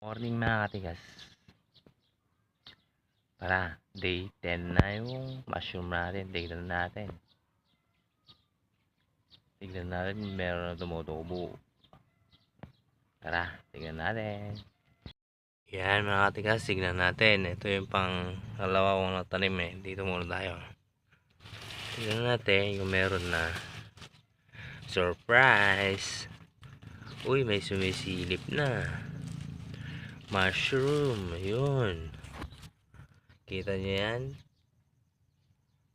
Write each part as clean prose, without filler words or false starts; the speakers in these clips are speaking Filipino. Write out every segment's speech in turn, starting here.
Morning mga katigas. Tara, day 10 na yung mushroom natin. Tignan natin. Tignan natin meron na tumutubo. Tara, tignan natin. Yan mga katigas, tignan natin. Ito yung pang dalawa kong natanim eh. Dito muna tayo. Tignan natin yung meron na. Surprise! Uy, may sumisilip na. Mushroom, yun. Kita nyo yan?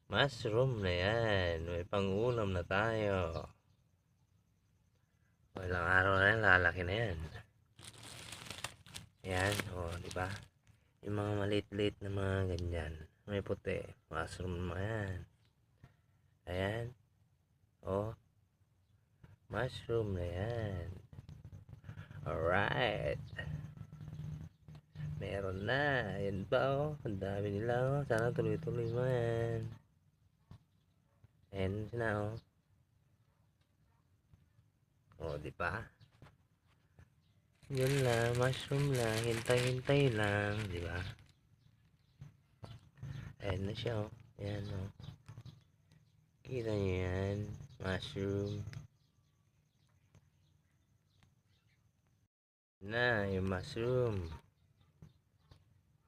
Mushroom na yan. May pang-ulam na tayo. Walang araw na yan, lalaki na yan. Yan, o, oh, diba? Yung mga maliit-liit na mga ganyan. May puti. Mushroom na yan. Ayan. O. Oh, mushroom na yan. Alright. Meron na. Ayan ba, oh. Ang dami nila, oh. Sana tuloy-tuloy mo yan. Ayan na, oh. O, diba? Yun lang, mushroom lang, hintay-hintay lang, di ba? Ayan na siya, oh. Ayan, oh. Kita nyo yan, mushroom. Na, yung mushroom.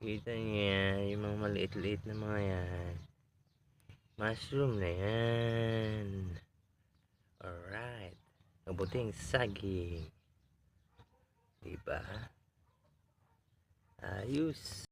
Kita nyo yan, yung mga maliit-liit na mga yan. Mushroom na yan. Alright. Mabuting saging. Diba? Ayos.